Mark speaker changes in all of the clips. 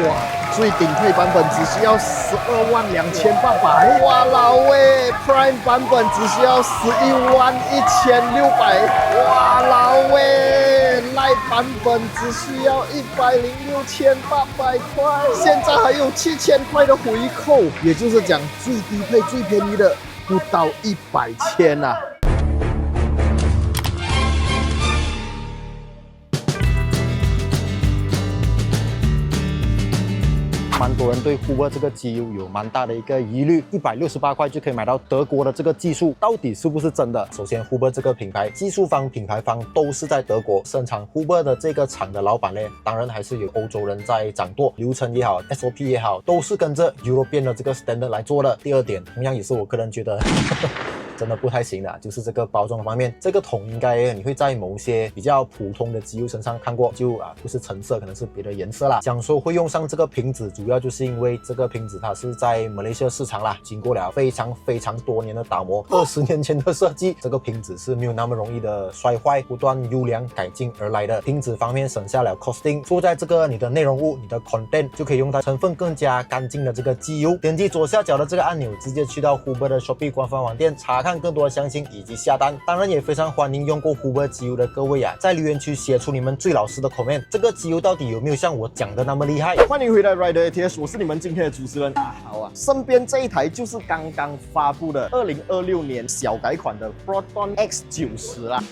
Speaker 1: 哇，最顶配版本只需要122800，哇老喂 ，Prime 版本只需要111600，哇老喂 ，Lite 版本只需要106,800块，现在还有7000块的回扣，也就是讲最低配最便宜的不到100千呐。蛮多人对 Huber 这个机油有蛮大的一个疑虑，168块就可以买到德国的这个技术，到底是不是真的？首先 ，Huber 这个品牌，技术方、品牌方都是在德国生产 Huber 的这个厂的老板呢，当然还是有欧洲人在掌舵，流程也好 ，SOP 也好，都是跟着 European 的这个 standard 来做的。第二点，同样也是我个人觉得真的不太行的，就是这个包装方面，这个桶应该你会在某些比较普通的机油身上看过，就不是橙色，可能是别的颜色啦。讲说会用上这个瓶子，主要就是因为这个瓶子它是在马来西亚市场啦，经过了非常多年的打磨，20年前的设计，这个瓶子是没有那么容易的摔坏，不断优良改进而来的。瓶子方面省下了 costing， 坐在这个你的内容物，你的 content 就可以用到成分更加干净的这个机油。点击左下角的这个按钮，直接去到 Huber 的 Shopee 官方网店查看更多的详情以及下单。当然也非常欢迎用过 Huber 机油的各位在留言区写出你们最老实的 comment， 这个机油到底有没有像我讲的那么厉害？欢迎回来 Rider ATS， 我是你们今天的主持人好身边这一台就是刚刚发布的2026年小改款的 Proton X90啦。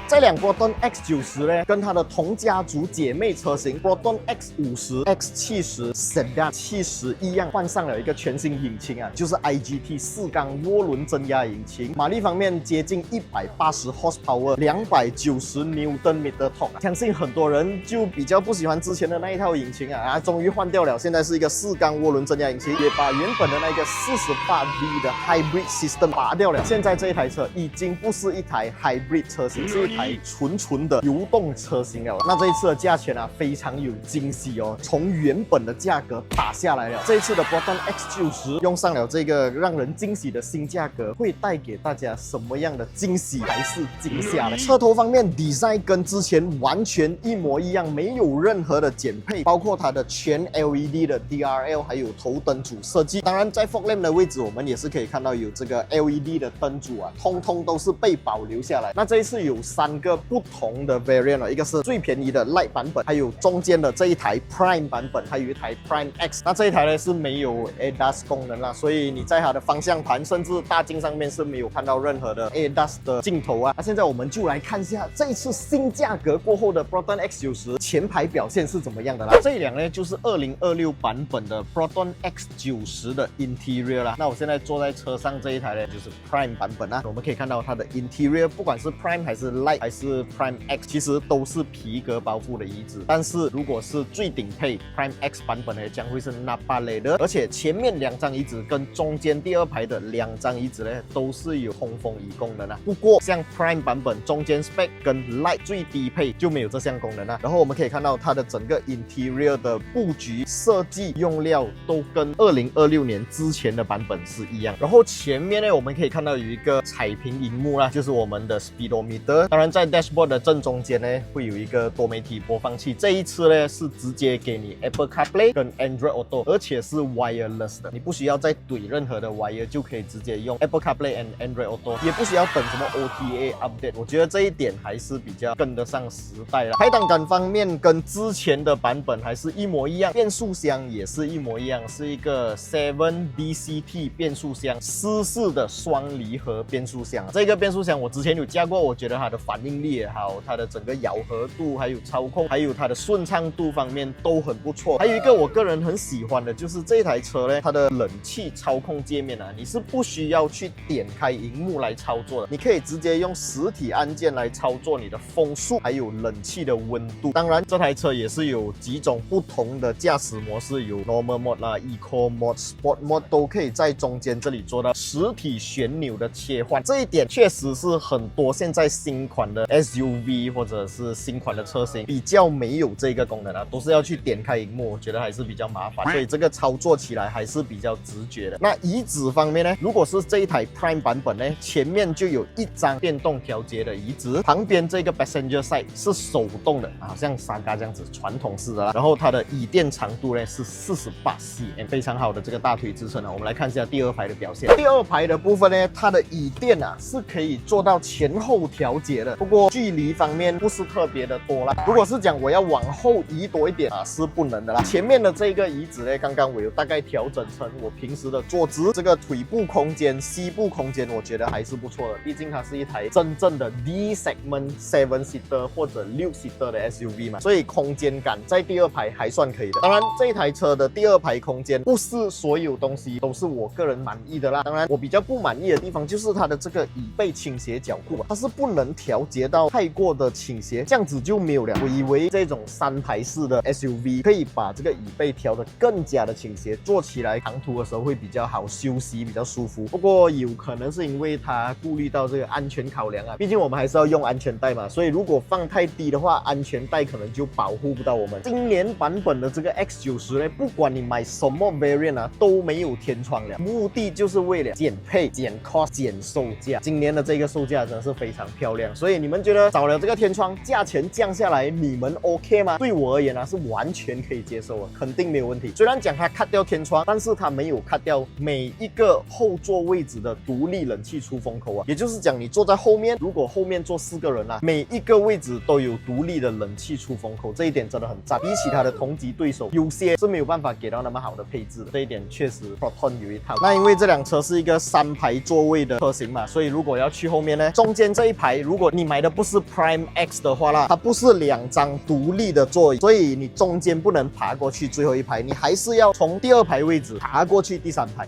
Speaker 1: 这辆 Proton X90呢，跟它的同家族姐妹车型 Proton X50、X70、Sedan 70一样，换上了一个全新引擎就是 IGT 4缸涡轮增压引擎，马力方面接近180 horsepower、290 Nm torque。相信很多人就比较不喜欢之前的那一套引擎终于换掉了，现在是一个4缸涡轮增压引擎，也把原本的那个 48V 的 Hybrid System 拔掉了。现在这一台车已经不是一台 Hybrid 车型，是一台纯的油动车型了。那这一次的价钱非常有惊喜从原本的价格打下来了。这一次的 Proton X90用上了这个让人惊喜的新价格，会带给大家什么样的惊喜还是惊吓呢？车头方面 design 跟之前完全一模一样，没有任何的减配，包括它的全 LED 的 DRL 还有头灯组设计。当然在 fog lamp 的位置我们也是可以看到有这个 LED 的灯组通通都是被保留下来。那这一次有3个不同的 variant 一个是最便宜的 Lite 版本，还有中间的这一台 Prime 版本，还有一台 Prime X。那这一台呢是没有 ADAS 功能啦，所以你在它的方向盘甚至大镜上面是没有看到任何的 ADAS 的镜头那现在我们就来看一下这一次新价格过后的 Proton X90前排表现是怎么样的啦。这一辆呢就是2026版本的 Proton X90的 Interior 啦。那我现在坐在车上这一台呢就是 Prime 版本我们可以看到它的 Interior 不管是 Prime 还是 Lite 还是 Prime X 其实都是皮革包覆的椅子，但是如果是最顶配 Prime X 版本呢，将会是 Nappa Leather， 而且前面2张椅子跟中间第2排的2张椅子呢，都是有通风椅功能不过像 Prime 版本中间 Spec 跟 Lite 最低配就没有这项功能然后我们可以看到它的整个 Interior 的布局、设计、用料都跟2026年之前的版本是一样。然后前面呢，我们可以看到有一个彩屏荧幕啦，就是我们的 Speedometer。当然在 Dashboard 的正中间呢，会有一个多媒体播放器。这一次呢，是直接给你 Apple CarPlay 跟 Android Auto， 而且是 wireless 的，你不需要再怼任何的 wire 就可以直接用 Apple CarPlay and Android Auto， 也不需要等什么 OTA update。我觉得这一点还是比较跟得上时代了。排档杆方面跟之前的版本还是一模一样，变速箱也是一模一样，是一个 7DCT 变速箱，4式的双离合变速箱。这个变速箱我之前有驾过，我觉得它的反应力也好，它的整个咬合度还有操控还有它的顺畅度方面都很不错。还有一个我个人很喜欢的就是这台车呢，它的冷气操控界面你是不需要去点开荧幕来操作的，你可以直接用实体按键来操作你的风速还有冷气的温度。当然这台车也是有几种不同的驾驶模式，有 Normal Mode 啦、Eco Mode、Sport Mode 都可以在中间这里做到实体旋钮的切换。这一点确实是很多现在新款款的 SUV 或者是新款的车型比较没有这个功能啊，都是要去点开荧幕，我觉得还是比较麻烦，所以这个操作起来还是比较直觉的。那椅子方面呢，如果是这一台 Prime 版本呢，前面就有一张电动调节的椅子，旁边这个 Passenger Side 是手动的，好像Saga这样子传统式的啦。然后它的椅垫长度呢是48cm，非常好的这个大腿支撑啊。我们来看一下第二排的表现。第二排的部分呢，它的椅垫啊是可以做到前后调节的，不过距离方面不是特别的多啦。如果是讲我要往后移多一点啊，是不能的啦。前面的这个椅子呢，刚刚我有大概调整成我平时的坐姿，这个腿部空间、膝部空间，我觉得还是不错的。毕竟它是一台真正的 D segment 7 seater 或者6 seater 的 SUV 嘛，所以空间感在第二排还算可以的。当然，这一台车的第二排空间不是所有东西都是我个人满意的啦。当然，我比较不满意的地方就是它的这个椅背倾斜角度啊，它是不能调节到太过的倾斜，这样子就没有了。我以为这种3排式的 SUV 可以把这个椅背调得更加的倾斜，坐起来长途的时候会比较好休息，比较舒服。不过有可能是因为它顾虑到这个安全考量啊，毕竟我们还是要用安全带嘛，所以如果放太低的话，安全带可能就保护不到我们。今年版本的这个 X90呢，不管你买什么 variant 啊，都没有天窗了，目的就是为了减配、减 cost、减售价。今年的这个售价真的是非常漂亮，所以你们觉得少了这个天窗，价钱降下来，你们 OK 吗？对我而言啊，是完全可以接受的，肯定没有问题。虽然讲它 cut 掉天窗，但是它没有 cut 掉每一个后座位置的独立冷气出风口啊，也就是讲你坐在后面，如果后面坐4个人啊，每一个位置都有独立的冷气出风口，这一点真的很赞。比起它的同级对手，有些是没有办法给到那么好的配置的，这一点确实 Proton 有一套。那因为这辆车是一个3排座位的车型嘛，所以如果要去后面呢，中间这一排，如果你买的不是 Prime X 的话啦，它不是2张独立的座椅，所以你中间不能爬过去最后一排，你还是要从第2排位置爬过去第3排。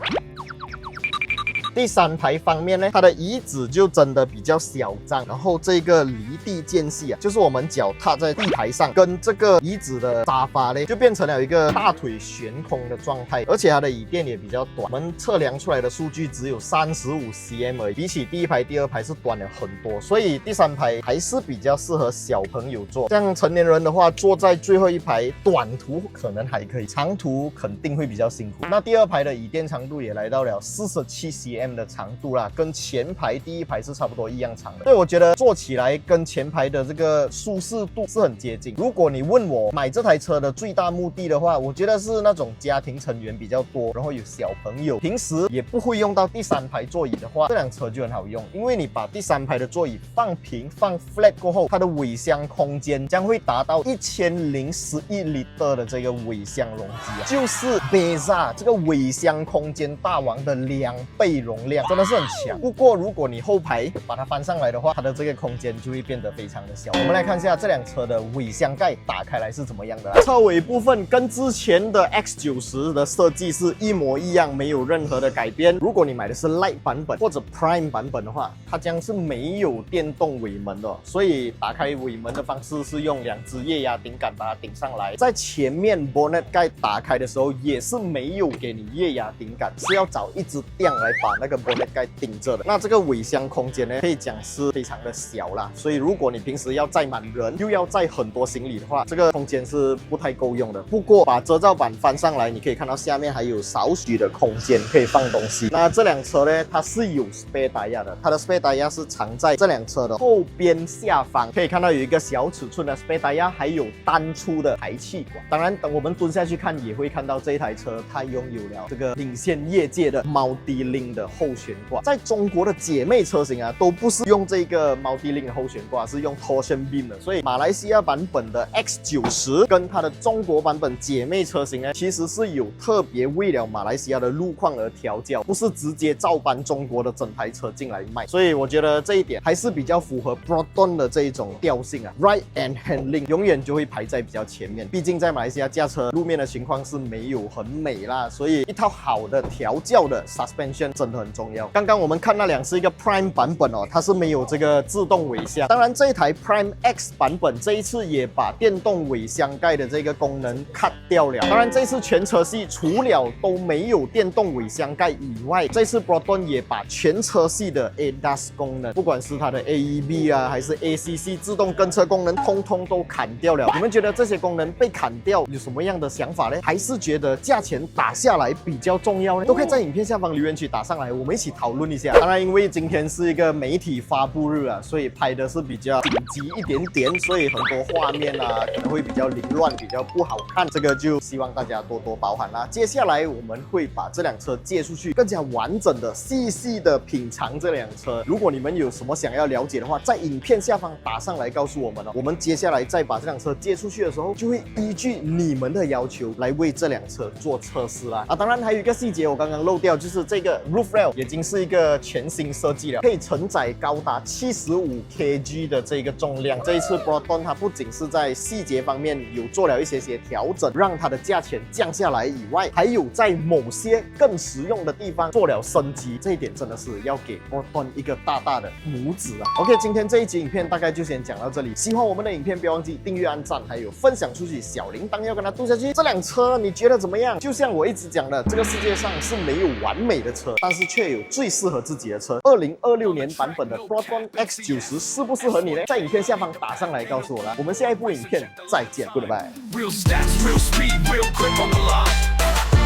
Speaker 1: 第3排方面呢，它的椅子就真的比较小张，然后这个离地间隙啊，就是我们脚踏在地台上，跟这个椅子的沙发呢，就变成了一个大腿悬空的状态，而且它的椅垫也比较短，我们测量出来的数据只有35cm而已，比起第1排、第2排是短了很多，所以第3排还是比较适合小朋友坐。像成年人的话，坐在最后一排，短途可能还可以，长途肯定会比较辛苦。那第2排的椅垫长度也来到了47cm。的长度啦，跟前排第1排是差不多一样长的，所以我觉得坐起来跟前排的这个舒适度是很接近。如果你问我买这台车的最大目的的话，我觉得是那种家庭成员比较多，然后有小朋友，平时也不会用到第3排座椅的话，这辆车就很好用，因为你把第3排的座椅放平放 flat 过后，它的尾箱空间将会达到1011 L 的这个尾箱容积啊，就是 Beza 这个尾箱空间大王的2倍容量，真的是很强。不过如果你后排把它翻上来的话，它的这个空间就会变得非常的小。我们来看一下这辆车的尾箱盖打开来是怎么样的。车尾部分跟之前的 X90的设计是一模一样，没有任何的改变。如果你买的是 Lite 版本或者 Prime 版本的话，它将是没有电动尾门的，所以打开尾门的方式是用2只液压顶杆把它顶上来。在前面 bonnet 盖打开的时候也是没有给你液压顶杆，是要找一支垫来把那个 bonnet 盖顶着的。那这个尾箱空间呢，可以讲是非常的小啦，所以如果你平时要载满人，又要载很多行李的话，这个空间是不太够用的。不过把遮罩板翻上来，你可以看到下面还有少许的空间可以放东西。那这辆车呢，它是有 spare tire 的，它的 spare tire 是藏在这辆车的后边下方，可以看到有一个小尺寸的 spare tire，还有单出的排气管。当然，等我们蹲下去看，也会看到这一台车它拥有了这个领先业界的 Multi-Link 的后悬挂。在中国的姐妹车型啊，都不是用这个 Multi-Link 的后悬挂，是用 Torsion Beam 的。所以马来西亚版本的 X90跟它的中国版本姐妹车型呢，其实是有特别为了马来西亚的路况而调教，不是直接照搬中国的整台车进来卖。所以我觉得这一点还是比较符合 Proton 的这一种调性啊。Ride and Handling 永远就会排在比较前面，毕竟在马来西亚驾车路面的情况是没有很美啦，所以一套好的调教的 Suspension 真的很很重要。刚刚我们看那辆是一个 Prime 版本哦，它是没有这个自动尾箱。当然这一台 Prime X 版本这一次也把电动尾箱盖的这个功能 cut 掉了。当然这次全车系除了都没有电动尾箱盖以外，这次 Proton 也把全车系的 ADAS 功能，不管是它的 AEB 啊，还是 ACC 自动跟车功能，通通都砍掉了。你们觉得这些功能被砍掉有什么样的想法呢？还是觉得价钱打下来比较重要呢？都可以在影片下方留言区打上来，我们一起讨论一下。当然，因为今天是一个媒体发布日啊，所以拍的是比较紧急一点点，所以很多画面啊可能会比较凌乱，比较不好看，这个就希望大家多多包涵啦。接下来我们会把这辆车借出去，更加完整的、细细的品尝这辆车。如果你们有什么想要了解的话，在影片下方打上来告诉我们哦。我们接下来再把这辆车借出去的时候，就会依据你们的要求来为这辆车做测试啦。当然还有一个细节我刚刚漏掉，就是这个 roof rail 已经是一个全新设计了，可以承载高达75 kg 的这个重量。这一次 Proton 它不仅是在细节方面有做了一些调整，让它的价钱降下来以外，还有在某些更实用的地方做了升级，这一点真的是要给 Proton 一个大大的拇指啊。OK， 今天这一集影片大概就先讲到这里。喜欢我们的影片，别忘记订阅、按赞，还有分享出去，小铃铛要跟它嘟下去。这辆车你觉得怎么样？就像我一直讲的，这个世界上是没有完美的车，但是却有最适合自己的车。2026年版本的 Proton X90适不适合你呢？在影片下方打上来告诉我啦。我们下一部影片再见 ，Goodbye。Real
Speaker 2: stats, real speed, real grip on the line.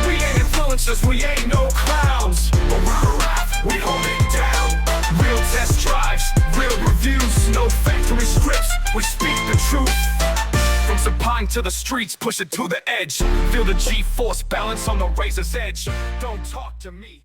Speaker 2: We ain't influencers, we ain't no clowns. But we're a rap, we hold it down. Real test drives, real reviews, no factory scripts, we speak the truth. From Sapine to the streets, push it to the edge. Feel the G-force balance on the razor's edge. Don't talk to me.